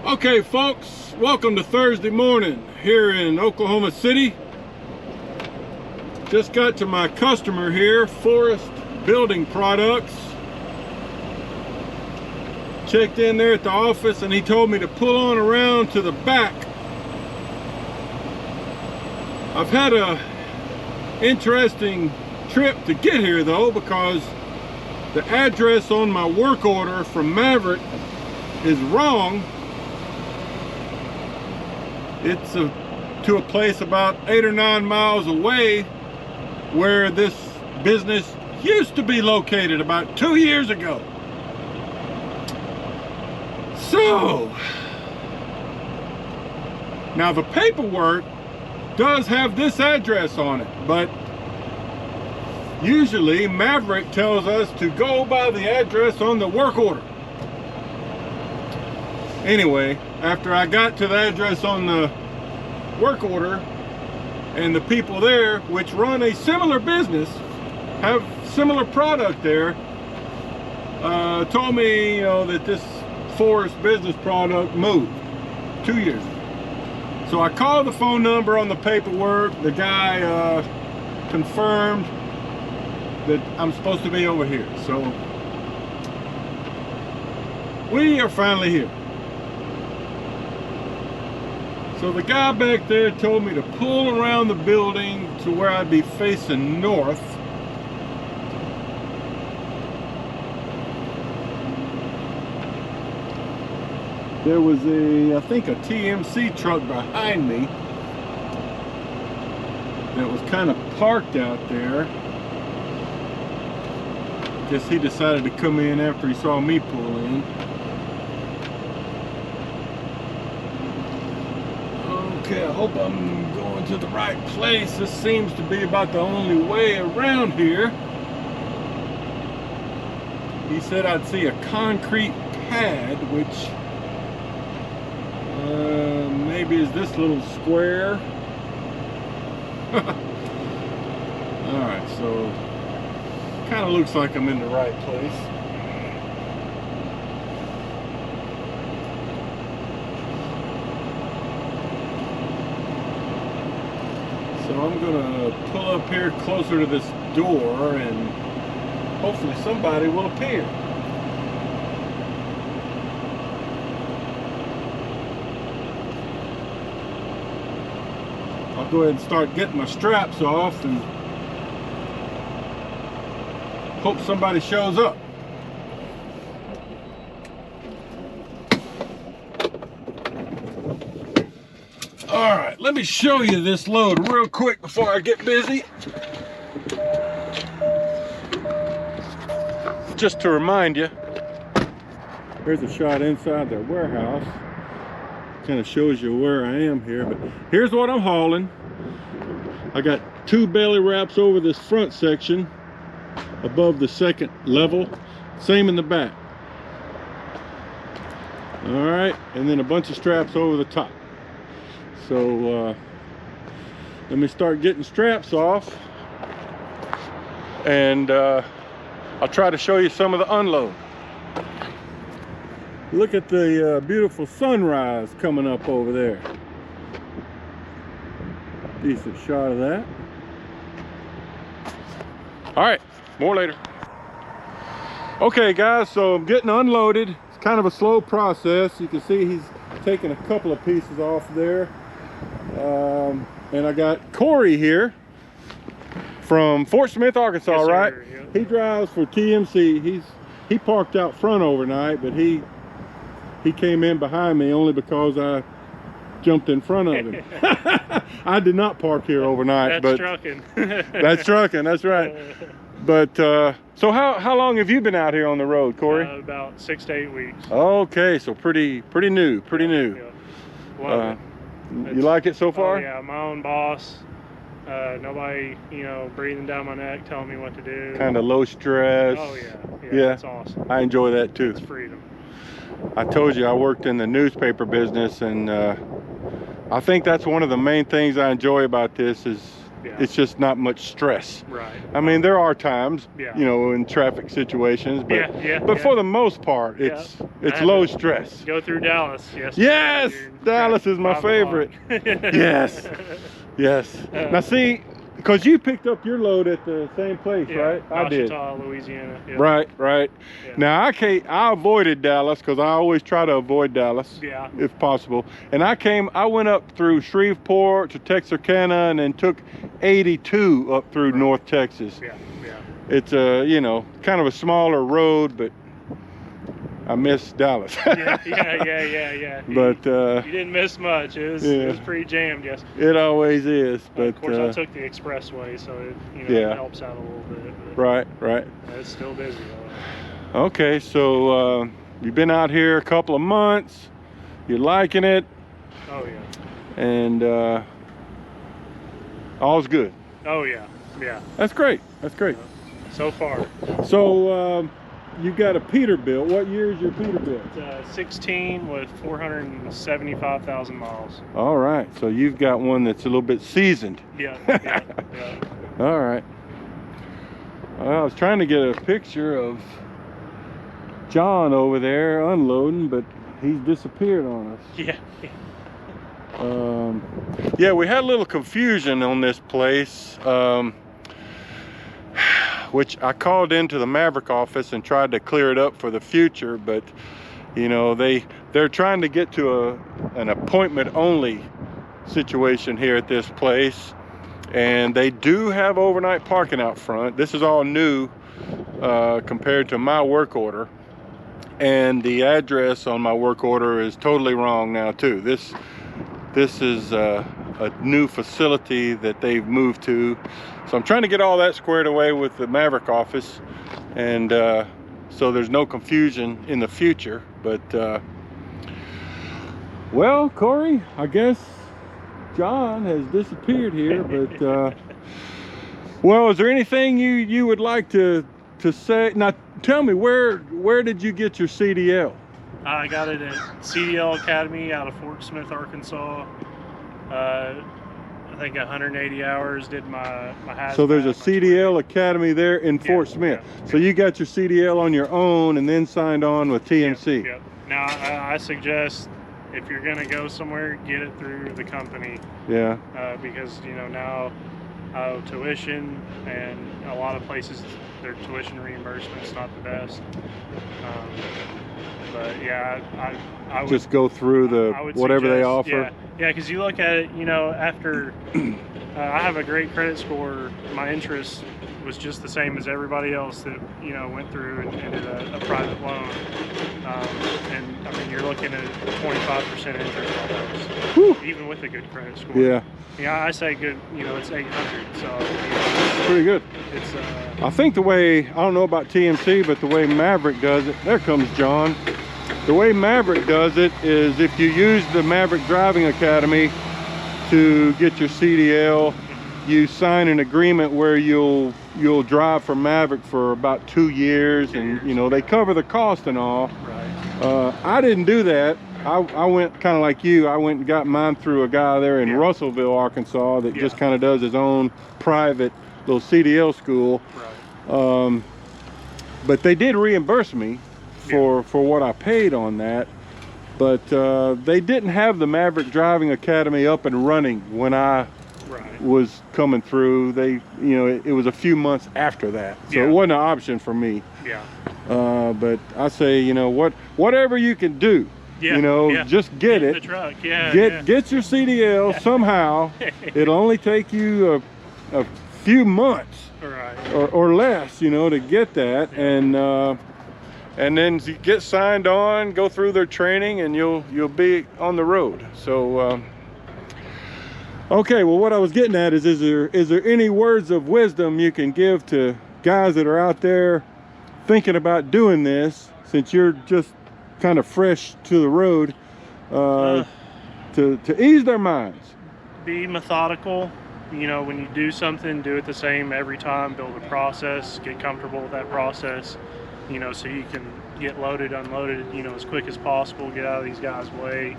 Okay folks, welcome to Thursday morning here in Oklahoma City. Just got to my customer here, Forest Building Products. Checked in there at the office and he told me to pull on around to the back. I've had a interesting trip to get here though, because the address on my work order from Maverick is wrong. It's to a place about 8 or 9 miles away where this business used to be located about 2 years ago. So, now the paperwork does have this address on it, but usually Maverick tells us to go by the address on the work order. Anyway, after I got to the address on the work order, and the people there, which run a similar business, have similar product there, told me, you know, that this Forest business product moved 2 years ago. So I called the phone number on the paperwork. The guy confirmed that I'm supposed to be over here. So we are finally here. So the guy back there told me to pull around the building to where I'd be facing north. There was I think a TMC truck behind me that was kind of parked out there. Guess he decided to come in after he saw me pull in. Okay, I hope I'm going to the right place. This seems to be about the only way around here. He said I'd see a concrete pad, which maybe is this little square. Alright, so kind of looks like I'm in the right place. So I'm gonna pull up here closer to this door and hopefully somebody will appear. I'll go ahead and start getting my straps off and hope somebody shows up. All right, let me show you this load real quick before I get busy. Just to remind you, here's a shot inside their warehouse. Kind of shows you where I am here, but here's what I'm hauling. I got 2 belly wraps over this front section above the second level, same in the back. All right, and then a bunch of straps over the top. So let me start getting straps off, and I'll try to show you some of the unload. Look at the beautiful sunrise coming up over there. Decent shot of that. All right, more later. Okay guys, so I'm getting unloaded. It's kind of a slow process. You can see he's taking a couple of pieces off there. And I got Corey here from Fort Smith, Arkansas, yes, right? Yeah. He drives for TMC. He parked out front overnight, but he came in behind me only because I jumped in front of him. I did not park here overnight. That's trucking. That's trucking, that's right. But so how long have you been out here on the road, Corey? About 6 to 8 weeks. Okay, so pretty new. Yeah. Love it. You like it so far? Oh, yeah, my own boss. Nobody, you know, breathing down my neck, telling me what to do. Kind of low stress. Oh yeah. Yeah, that's awesome. I enjoy that too. It's freedom. I told you I worked in the newspaper business, and I think that's one of the main things I enjoy about this is Yeah. It's just not much stress. Right. I mean, there are times, Yeah. you know, in traffic situations, but Yeah. for the most part, it's low stress. Go through Dallas. Yes, Dallas is my favorite. Yes, yes. Now see, because you picked up your load at the same place, right? I did. Louisiana. Yeah. Right. Yeah. Now I avoided Dallas because I always try to avoid Dallas, if possible. And I went up through Shreveport to Texarkana and then took 82 up through North Texas. Yeah. It's a, you know, kind of a smaller road, but I miss Dallas. Yeah. But you didn't miss much. It was pretty jammed, yes. It always is. But of course, I took the expressway, so it helps out a little bit. But right. It's still busy though. Okay, so you've been out here a couple of months. You're liking it. Oh yeah. And all's good. Oh yeah. That's great. So far. So you got a Peterbilt. What year is your Peterbilt? It's 16 with 475,000 miles. All right, so you've got one that's a little bit seasoned. Yeah. All right. Well, I was trying to get a picture of John over there unloading, but he's disappeared on us. Yeah. Yeah, we had a little confusion on this place. Which I called into the Maverick office and tried to clear it up for the future, but you know, they're trying to get to an appointment only situation here at this place, and they do have overnight parking out front. This is all new compared to my work order, and the address on my work order is totally wrong now too. This is a new facility that they've moved to. So I'm trying to get all that squared away with the Maverick office, and so there's no confusion in the future. But well, Corey, I guess John has disappeared here. But well, is there anything you would like to say? Now, tell me, where did you get your CDL? I got it at CDL Academy out of Fort Smith, Arkansas. I think 180 hours, did my hazmat. So there's a CDL Academy there in Fort Smith. So you got your CDL on your own and then signed on with TMC. Yep. Now, I suggest if you're going to go somewhere, get it through the company. Yeah. Because, you know, now I owe tuition, and a lot of places, their tuition reimbursement's not the best. But yeah, I would just go through whatever they offer. Yeah, because you look at it, you know, after I have a great credit score, my interest was just the same as everybody else that, you know, went through and did a private loan. And I mean, you're looking at 25% interest on those, even with a good credit score. Yeah. Yeah, I say good, you know, it's 800, so. You know, pretty good. It's I think the way, I don't know about TMC, but the way Maverick does it, there comes John. The way Maverick does it is if you use the Maverick Driving Academy to get your CDL, you sign an agreement where you'll drive for Maverick for about 2 years, and you know, they cover the cost and all. Right. I didn't do that. I went kind of like you. I went and got mine through a guy there in Russellville, Arkansas, that just kind of does his own private little CDL school. Right. But they did reimburse me for what I paid on that, but they didn't have the Maverick Driving Academy up and running when I was coming through. They, you know, it was a few months after that, so it wasn't an option for me. But I say, you know, whatever you can do, you know, just get it. The truck. Get your CDL somehow. It'll only take you a few months or less, you know, to get that, and then get signed on, go through their training, and you'll be on the road. So okay, well, what I was getting at is there any words of wisdom you can give to guys that are out there thinking about doing this, since you're just kind of fresh to the road, to ease their minds? Be methodical. You know, when you do something, do it the same every time. Build a process, get comfortable with that process, you know, so you can get loaded, unloaded, you know, as quick as possible, get out of these guys' way.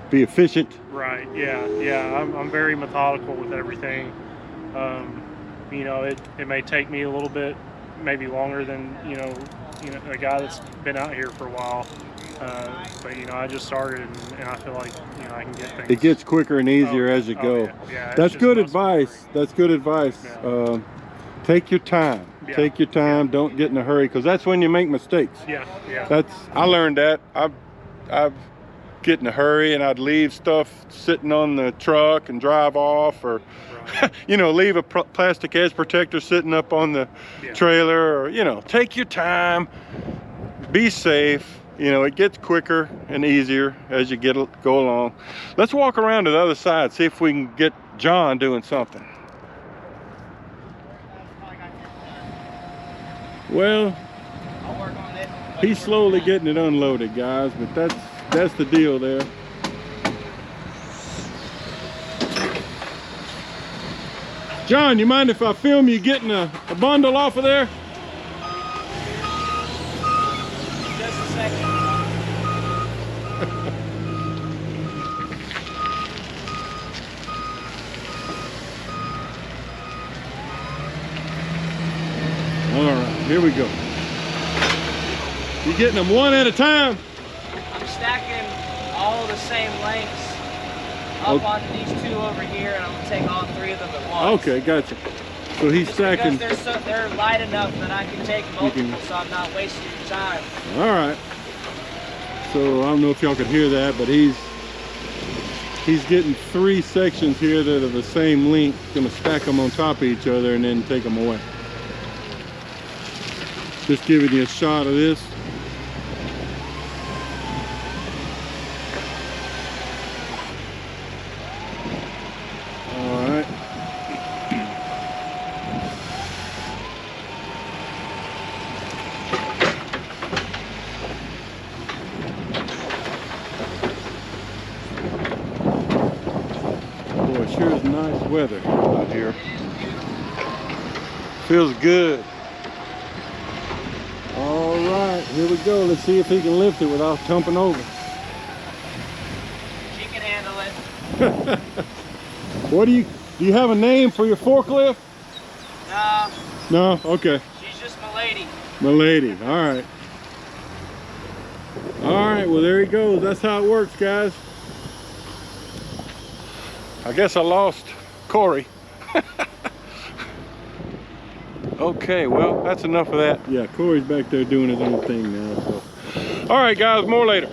be efficient. Right. Yeah. I'm very methodical with everything. You know, it may take me a little bit, maybe longer than you know a guy that's been out here for a while. But you know, I just started, and I feel like you know I can get things. It gets quicker and easier as you go. Yeah, that's good advice. That's good advice. Yeah. Take your time. Yeah. Take your time. Don't get in a hurry, because that's when you make mistakes. Yeah. I learned that. I've get in a hurry, and I'd leave stuff sitting on the truck and drive off, or you know, leave a plastic edge protector sitting up on the trailer, or you know, take your time, be safe. You know, it gets quicker and easier as you go along. Let's walk around to the other side, see if we can get John doing something. Well, he's slowly getting it unloaded, guys, but that's the deal there. John, you mind if I film you getting a bundle off of there? Just a second. All right, here we go. You getting them one at a time? I'm stacking all the same lengths up onto these two over here, and I'm gonna take all three of them at once. Okay, gotcha. So he's Just stacking. because they're light enough that I can take multiple, so I'm not wasting your time. All right. So I don't know if y'all could hear that, but he's getting 3 sections here that are the same length. Gonna stack them on top of each other and then take them away. Just giving you a shot of this. All right. Boy, it sure is nice weather out here. Feels good. All right, here we go. Let's see if he can lift it without tumbling over. She can handle it. What do you have a name for your forklift? No, No? Okay. she's just my lady. My lady. All right. All right, well, there he goes. That's how it works, guys. I guess I lost Corey. Okay, well, that's enough of that. Yeah, Corey's back there doing his own thing now. So, all right, guys, more later.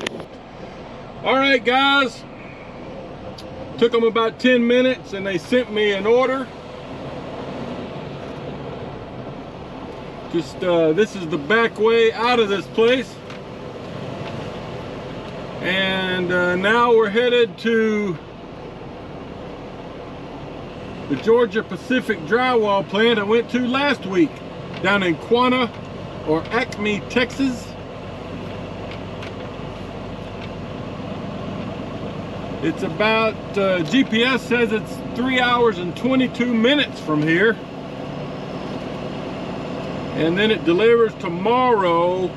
All right, guys. Took them about 10 minutes, and they sent me an order. Just, this is the back way out of this place. And now we're headed to the Georgia Pacific drywall plant I went to last week down in Quanah or Acme, Texas. It's about, GPS says it's 3 hours and 22 minutes from here. And then it delivers tomorrow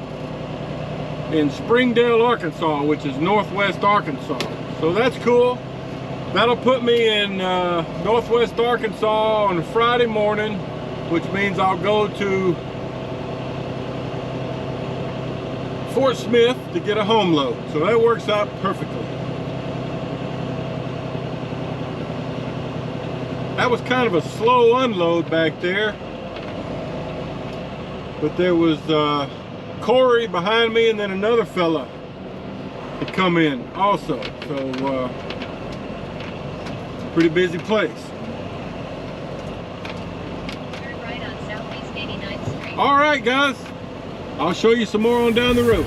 in Springdale, Arkansas, which is northwest Arkansas. So that's cool. That'll put me in northwest Arkansas on Friday morning, which means I'll go to Fort Smith to get a home load. So that works out perfectly. That was kind of a slow unload back there, but there was Corey behind me, and then another fella had come in also. So pretty busy place. Turn right on Southeast 89th Street. All right, guys, I'll show you some more on down the road.